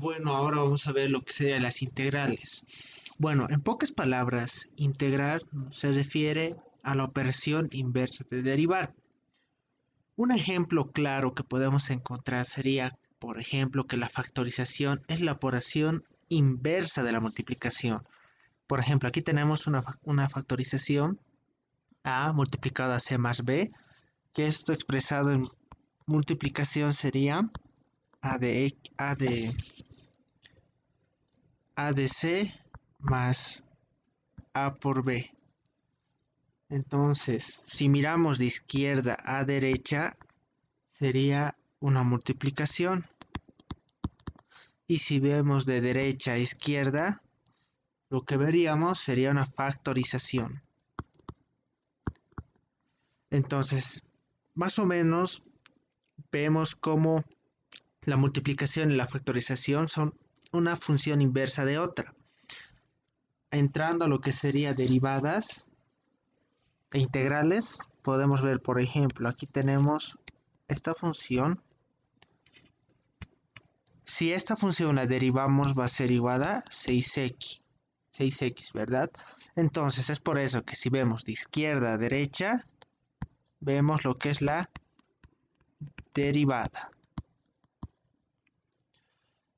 Bueno, ahora vamos a ver lo que serían las integrales. Bueno, en pocas palabras, integrar se refiere a la operación inversa de derivar. Un ejemplo claro que podemos encontrar sería, por ejemplo, que la factorización es la operación inversa de la multiplicación. Por ejemplo, aquí tenemos una factorización a multiplicado a c más b, que esto expresado en multiplicación sería a de c más a por b. Entonces, si miramos de izquierda a derecha, sería una multiplicación. Y si vemos de derecha a izquierda, lo que veríamos sería una factorización. Entonces, más o menos vemos cómo la multiplicación y la factorización son una función inversa de otra. Entrando a lo que sería derivadas e integrales, podemos ver, por ejemplo, aquí tenemos esta función. Si esta función la derivamos va a ser igual a 6x, ¿verdad? Entonces es por eso que si vemos de izquierda a derecha, vemos lo que es la derivada.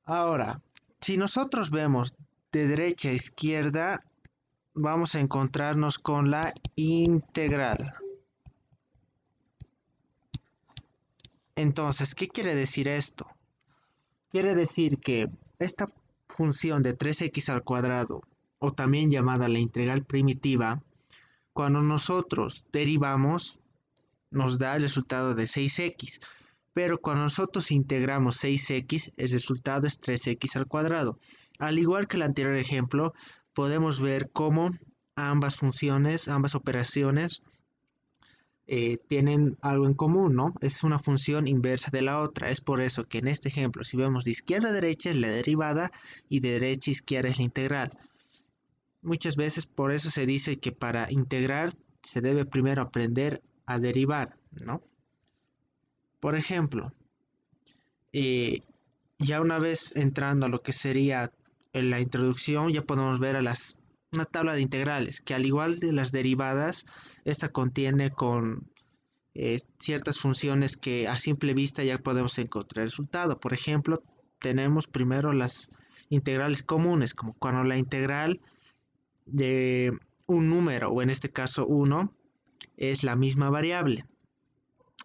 Ahora, si nosotros vemos de derecha a izquierda, vamos a encontrarnos con la integral. Entonces, ¿qué quiere decir esto? Quiere decir que esta función de 3x al cuadrado, o también llamada la integral primitiva, cuando nosotros derivamos, nos da el resultado de 6x. Pero cuando nosotros integramos 6x, el resultado es 3x al cuadrado. Al igual que el anterior ejemplo, podemos ver cómo ambas funciones, ambas operaciones, tienen algo en común, ¿no? Es una función inversa de la otra. Es por eso que en este ejemplo, si vemos de izquierda a derecha es la derivada y de derecha a izquierda es la integral. Muchas veces por eso se dice que para integrar se debe primero aprender a derivar, ¿no? Por ejemplo, ya una vez entrando a lo que sería en la introducción, ya podemos ver una tabla de integrales, que al igual de las derivadas, esta contiene con ciertas funciones que a simple vista ya podemos encontrar el resultado. Por ejemplo, tenemos primero las integrales comunes, como cuando la integral de un número, o en este caso 1, es la misma variable,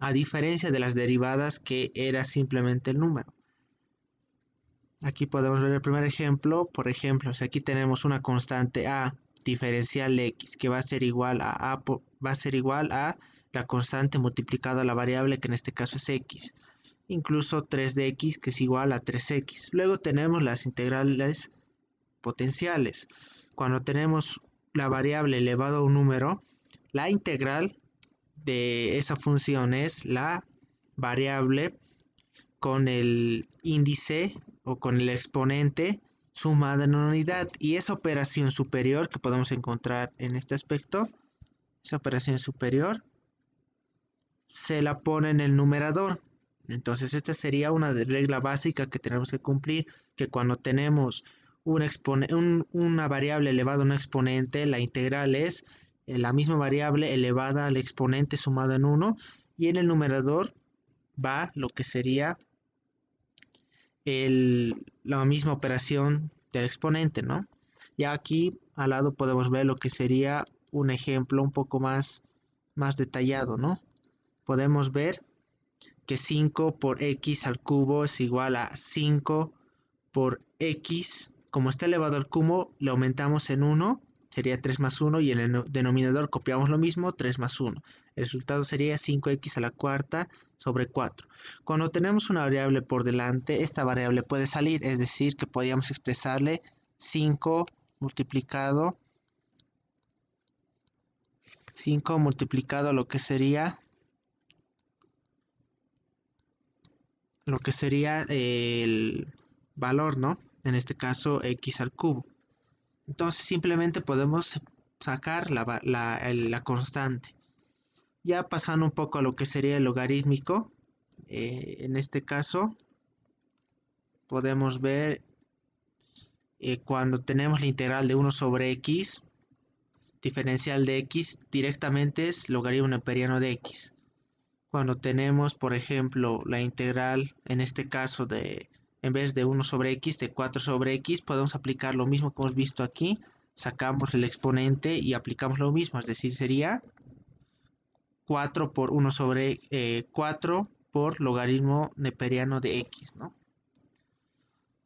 a diferencia de las derivadas que era simplemente el número. Aquí podemos ver el primer ejemplo. Por ejemplo, si aquí tenemos una constante a diferencial de x que va a ser igual va a ser igual a la constante multiplicada a la variable, que en este caso es x. Incluso 3 de x, que es igual a 3x. Luego tenemos las integrales potenciales. Cuando tenemos la variable elevado a un número, la integral de esa función es la variable con el índice o con el exponente sumada en una unidad, y esa operación superior que podemos encontrar en este aspecto, esa operación superior se la pone en el numerador. Entonces esta sería una regla básica que tenemos que cumplir, que cuando tenemos una variable elevada a un exponente, la integral es la misma variable elevada al exponente sumado en 1, y en el numerador va lo que sería la misma operación del exponente, ¿no? Ya aquí al lado podemos ver lo que sería un ejemplo un poco más detallado, ¿no? Podemos ver que 5 por x al cubo es igual a 5 por x. Como está elevado al cubo, le aumentamos en 1, sería 3 más 1, y en el denominador copiamos lo mismo, 3 más 1. El resultado sería 5x a la cuarta sobre 4. Cuando tenemos una variable por delante, esta variable puede salir, es decir, que podríamos expresarle 5 multiplicado 5 multiplicado lo que sería el valor, ¿no? En este caso x al cubo. Entonces simplemente podemos sacar la constante. Ya pasando un poco a lo que sería el logarítmico, en este caso podemos ver cuando tenemos la integral de 1 sobre x, diferencial de x directamente es logaritmo neperiano de x. Cuando tenemos, por ejemplo, la integral, en este caso en vez de 1 sobre x, de 4 sobre x, podemos aplicar lo mismo que hemos visto aquí. Sacamos el exponente y aplicamos lo mismo, es decir, sería 4 por 1 sobre 4 por logaritmo neperiano de x, ¿no?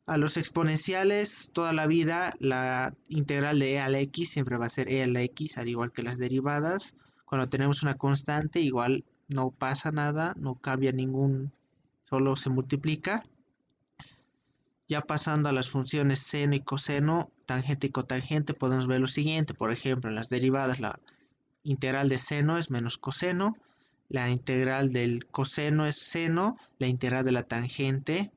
A los exponenciales, toda la vida, la integral de e a la x siempre va a ser e a la x, al igual que las derivadas. Cuando tenemos una constante, igual no pasa nada, no cambia solo se multiplica. Ya pasando a las funciones seno y coseno, tangente y cotangente, podemos ver lo siguiente. Por ejemplo, en las derivadas, la integral de seno es menos coseno, la integral del coseno es seno, la integral de la tangente,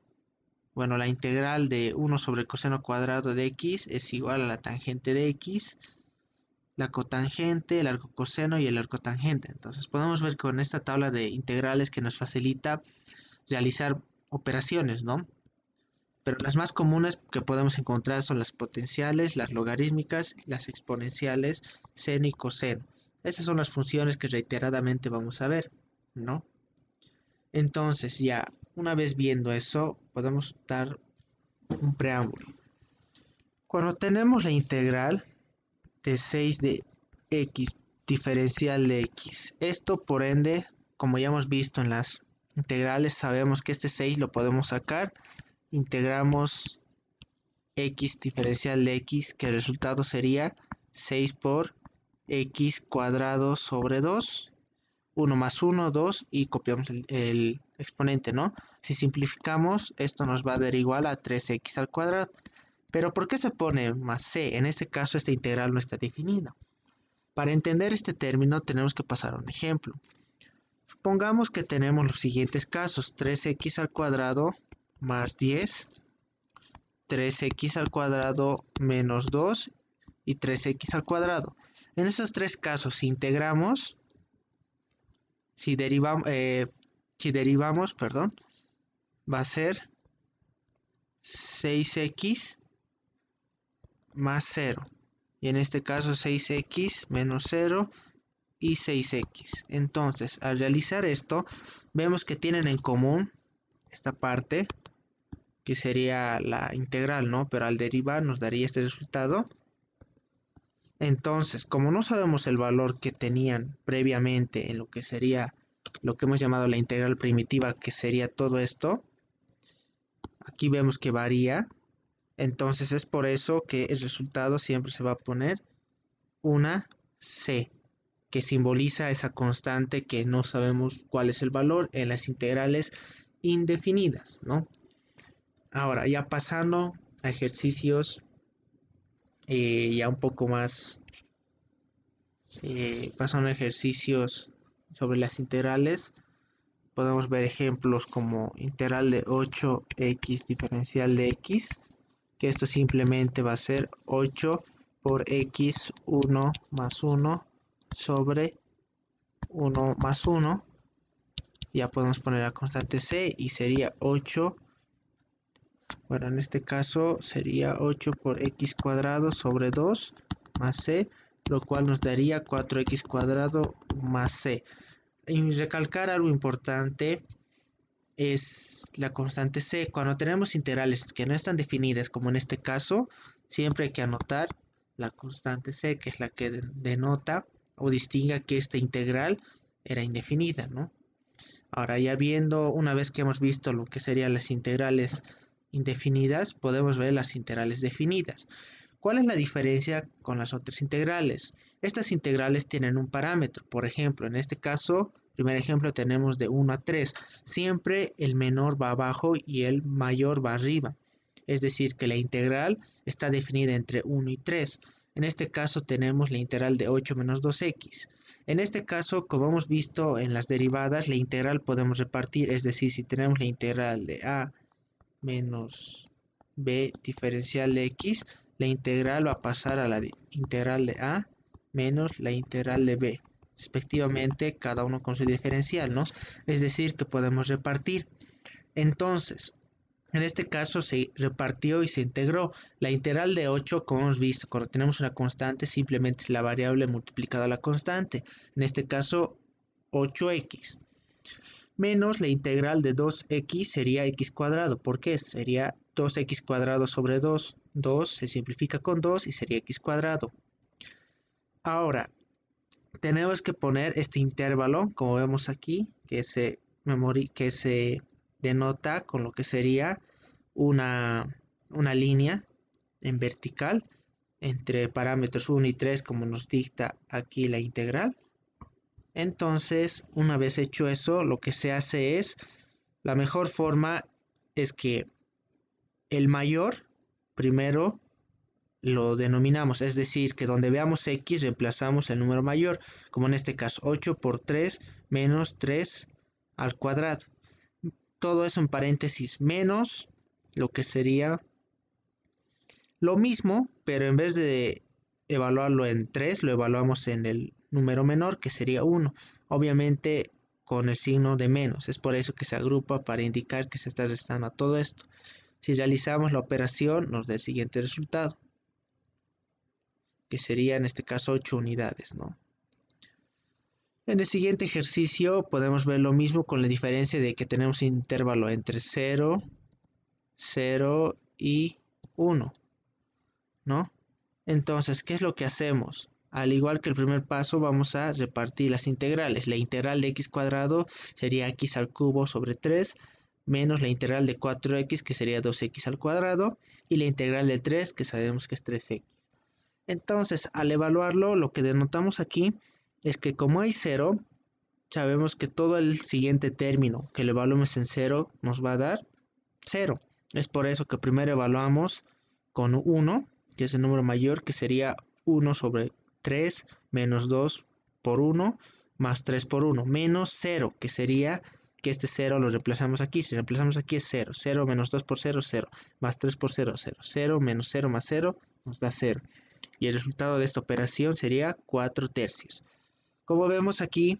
bueno, la integral de 1 sobre coseno cuadrado de x es igual a la tangente de x, la cotangente, el arcocoseno y el arcotangente. Entonces podemos ver con esta tabla de integrales que nos facilita realizar operaciones, ¿no? Pero las más comunes que podemos encontrar son las potenciales, las logarítmicas, las exponenciales, seno y coseno. Esas son las funciones que reiteradamente vamos a ver, ¿no? Entonces ya, una vez viendo eso, podemos dar un preámbulo. Cuando tenemos la integral de 6 de x diferencial de x, esto por ende, como ya hemos visto en las integrales, sabemos que este 6 lo podemos sacar, integramos x diferencial de x, que el resultado sería 6 por x cuadrado sobre 2, 1 más 1, 2, y copiamos el exponente, ¿no? Si simplificamos, esto nos va a dar igual a 3x al cuadrado. Pero ¿por qué se pone más c? En este caso esta integral no está definida. Para entender este término tenemos que pasar a un ejemplo. Supongamos que tenemos los siguientes casos: 3x al cuadrado más 10, 3x al cuadrado menos 2 y 3x al cuadrado. En esos tres casos, si integramos, si derivamos, va a ser 6x más 0. Y en este caso 6x menos 0 y 6x. Entonces, al realizar esto, vemos que tienen en común esta parte, que sería la integral, ¿no? Pero al derivar nos daría este resultado. Entonces, como no sabemos el valor que tenían previamente en lo que sería lo que hemos llamado la integral primitiva, que sería todo esto, aquí vemos que varía. Entonces es por eso que el resultado siempre se va a poner una c, que simboliza esa constante que no sabemos cuál es el valor en las integrales indefinidas, ¿no? Ahora, ya pasando a ejercicios ya un poco más, pasando a ejercicios sobre las integrales, podemos ver ejemplos como integral de 8x diferencial de x, que esto simplemente va a ser 8 por x 1 más 1 sobre 1 más 1. Ya podemos poner la constante c y sería 8. Bueno, en este caso sería 8 por x cuadrado sobre 2 más c, lo cual nos daría 4x cuadrado más c. Y recalcar algo importante es la constante c. Cuando tenemos integrales que no están definidas, como en este caso, siempre hay que anotar la constante c, que es la que denota o distinga que esta integral era indefinida, ¿no? Ahora, ya viendo, una vez que hemos visto lo que serían las integrales indefinidas, podemos ver las integrales definidas. ¿Cuál es la diferencia con las otras integrales? Estas integrales tienen un parámetro. Por ejemplo, en este caso, primer ejemplo, tenemos de 1 a 3. Siempre el menor va abajo y el mayor va arriba. Es decir, que la integral está definida entre 1 y 3. En este caso tenemos la integral de 8 menos 2x. En este caso, como hemos visto en las derivadas, la integral podemos repartir. Es decir, si tenemos la integral de a menos b diferencial de x, la integral va a pasar a la integral de a menos la integral de b, respectivamente, cada uno con su diferencial, ¿no? Es decir, que podemos repartir. Entonces, En este caso se repartió y se integró. La integral de 8, como hemos visto, cuando tenemos una constante, simplemente es la variable multiplicada a la constante. En este caso, 8x. Menos la integral de 2x sería x cuadrado. ¿Por qué? Sería 2x cuadrado sobre 2. 2 se simplifica con 2 y sería x cuadrado. Ahora, tenemos que poner este intervalo, como vemos aquí, que se denota con lo que sería una línea en vertical entre parámetros 1 y 3, como nos dicta aquí la integral. Entonces, una vez hecho eso, lo que se hace es, la mejor forma es que el mayor primero lo denominamos, es decir, que donde veamos x reemplazamos el número mayor, como en este caso 8 por 3 menos 3 al cuadrado. Todo eso en paréntesis menos lo que sería lo mismo, pero en vez de evaluarlo en 3, lo evaluamos en el número menor, que sería 1. Obviamente con el signo de menos. Es por eso que se agrupa para indicar que se está restando a todo esto. Si realizamos la operación, nos da el siguiente resultado, que sería en este caso 8 unidades, ¿no? En el siguiente ejercicio podemos ver lo mismo con la diferencia de que tenemos un intervalo entre 0, 0 y 1, ¿no? Entonces, ¿qué es lo que hacemos? Al igual que el primer paso, vamos a repartir las integrales. La integral de x cuadrado sería x al cubo sobre 3, menos la integral de 4x, que sería 2x al cuadrado, y la integral de 3, que sabemos que es 3x. Entonces, al evaluarlo, lo que denotamos aquí es que como hay 0, sabemos que todo el siguiente término que lo evaluemos en 0 nos va a dar 0. Es por eso que primero evaluamos con 1, que es el número mayor, que sería 1 sobre 3 menos 2 por 1 más 3 por 1, menos 0, que sería que este 0 lo reemplazamos aquí. Si reemplazamos aquí es 0. 0 menos 2 por 0, 0. Más 3 por 0, 0. 0 menos 0 más 0 nos da 0. Y el resultado de esta operación sería 4 tercios. Como vemos aquí,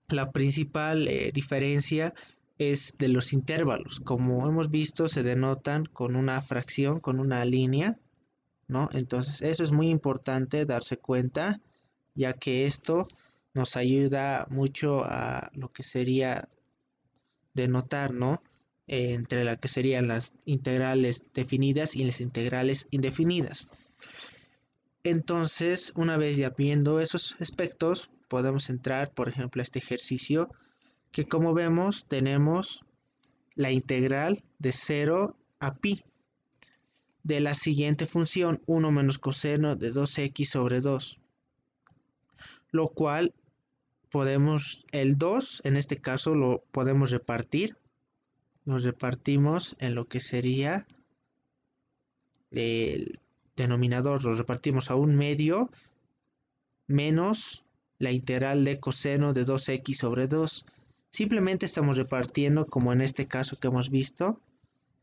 la principal diferencia es de los intervalos. Como hemos visto, se denotan con una fracción, con una línea, ¿no? Entonces, eso es muy importante darse cuenta, ya que esto nos ayuda mucho a lo que sería denotar, ¿no? Entre la que serían las integrales definidas y las integrales indefinidas. Entonces, una vez ya viendo esos aspectos, podemos entrar, por ejemplo, a este ejercicio, que como vemos tenemos la integral de 0 a pi de la siguiente función, 1 menos coseno de 2x sobre 2, lo cual podemos, el 2 en este caso lo podemos repartir, nos repartimos en lo que sería el denominador, lo repartimos a un medio menos la integral de coseno de 2x sobre 2. Simplemente estamos repartiendo, como en este caso que hemos visto,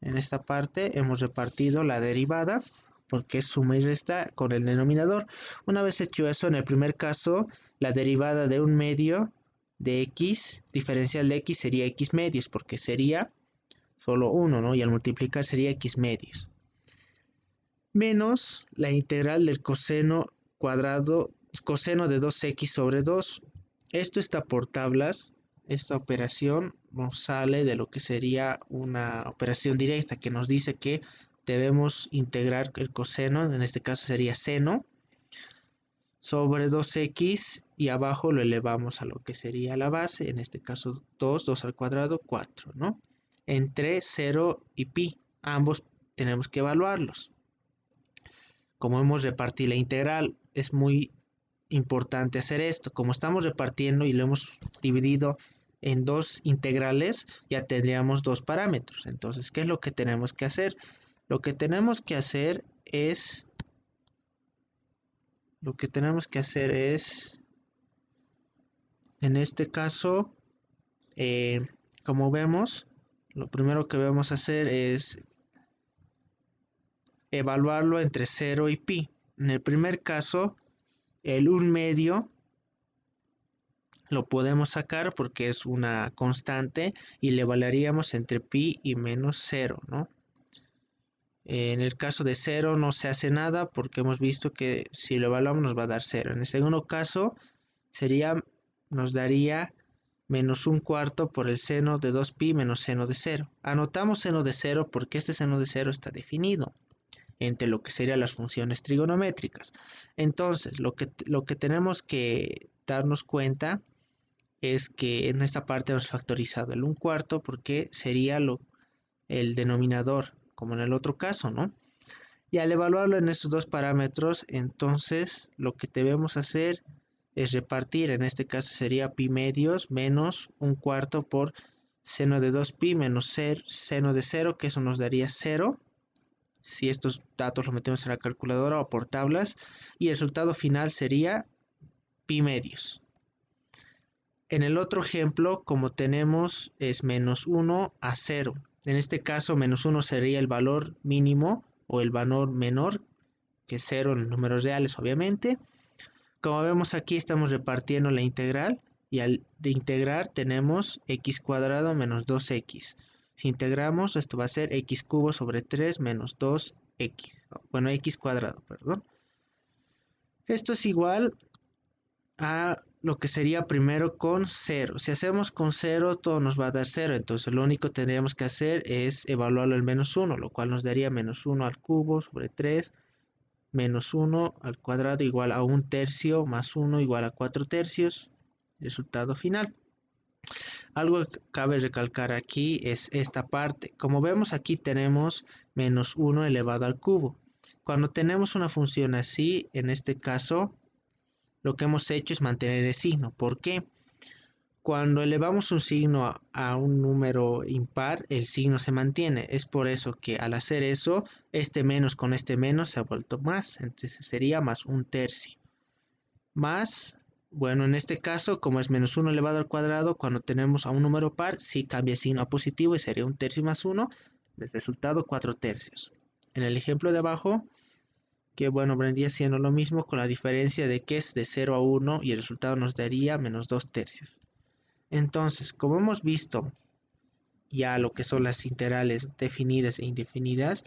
en esta parte hemos repartido la derivada, porque es suma y resta con el denominador. Una vez hecho eso, en el primer caso, la derivada de un medio de x, diferencial de x sería x medios, porque sería solo 1, ¿no? Y al multiplicar sería x medios. Menos la integral del coseno cuadrado, coseno de 2x sobre 2. Esto está por tablas. Esta operación nos sale de lo que sería una operación directa, que nos dice que debemos integrar el coseno, en este caso sería seno, sobre 2x y abajo lo elevamos a lo que sería la base, en este caso 2, 2 al cuadrado, 4, ¿no? Entre 0 y pi, ambos tenemos que evaluarlos. Como hemos repartido la integral, es muy importante hacer esto. Como estamos repartiendo y lo hemos dividido en dos integrales, ya tendríamos dos parámetros. Entonces, ¿qué es lo que tenemos que hacer? Lo que tenemos que hacer es, en este caso, como vemos, lo primero que debemos hacer es evaluarlo entre 0 y pi. En el primer caso, el 1 medio lo podemos sacar porque es una constante y le evaluaríamos entre pi y menos 0, ¿no? En el caso de 0 no se hace nada porque hemos visto que si lo evaluamos nos va a dar 0. En el segundo caso nos daría menos un cuarto por el seno de 2pi menos seno de 0. Anotamos seno de 0 porque este seno de 0 está definido entre lo que serían las funciones trigonométricas. Entonces, lo que tenemos que darnos cuenta es que en esta parte hemos factorizado el un cuarto porque sería el denominador, como en el otro caso, ¿no? Y al evaluarlo en esos dos parámetros, entonces lo que debemos hacer es repartir, en este caso sería pi medios menos un cuarto por seno de 2pi menos seno de 0, que eso nos daría 0. Si estos datos los metemos en la calculadora o por tablas, y el resultado final sería pi medios. En el otro ejemplo, como tenemos, es menos 1 a 0. En este caso, menos 1 sería el valor mínimo o el valor menor que 0 en números reales, obviamente. Como vemos aquí, estamos repartiendo la integral y al de integrar tenemos x cuadrado menos 2x. Si integramos, esto va a ser x cubo sobre 3 menos 2x. Bueno, x cuadrado, perdón. Esto es igual a lo que sería primero con 0. Si hacemos con 0, todo nos va a dar 0. Entonces lo único que tendríamos que hacer es evaluarlo el menos 1, lo cual nos daría menos 1 al cubo sobre 3 menos 1 al cuadrado igual a 1 tercio más 1 igual a 4 tercios. Resultado final. Algo que cabe recalcar aquí es esta parte. Como vemos aquí tenemos menos 1 elevado al cubo. Cuando tenemos una función así, en este caso, lo que hemos hecho es mantener el signo. ¿Por qué? Cuando elevamos un signo a un número impar, el signo se mantiene. Es por eso que al hacer eso, este menos con este menos se ha vuelto más. Entonces sería más 1 tercio. Más, bueno, en este caso, como es menos 1 elevado al cuadrado, cuando tenemos a un número par, sí cambia el signo a positivo y sería 1 tercio más 1. El resultado 4 tercios. En el ejemplo de abajo, que bueno, vendría siendo lo mismo con la diferencia de que es de 0 a 1 y el resultado nos daría menos 2 tercios. Entonces, como hemos visto ya lo que son las integrales definidas e indefinidas,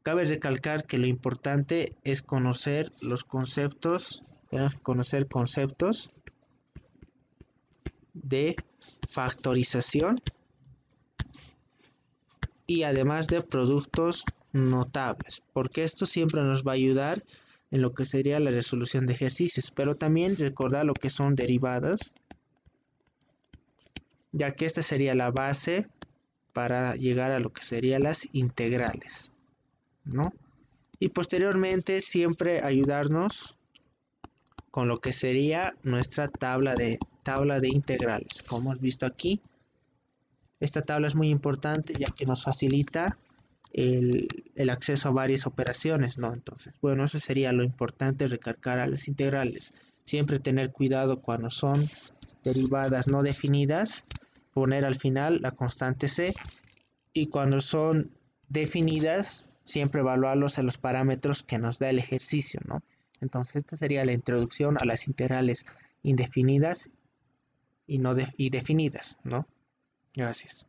cabe recalcar que lo importante es conocer los conceptos, tenemos que conocer conceptos de factorización y además de productos notables, porque esto siempre nos va a ayudar en lo que sería la resolución de ejercicios, pero también recordar lo que son derivadas, ya que esta sería la base para llegar a lo que serían las integrales, ¿no? Y posteriormente siempre ayudarnos con lo que sería nuestra tabla de integrales. Como hemos visto aquí, esta tabla es muy importante ya que nos facilita el acceso a varias operaciones, ¿no? Entonces, bueno, eso sería lo importante, recalcar a las integrales. Siempre tener cuidado cuando son derivadas no definidas, poner al final la constante c, y cuando son definidas, siempre evaluarlos en los parámetros que nos da el ejercicio, ¿no? Entonces, esta sería la introducción a las integrales indefinidas y definidas, ¿no? Gracias.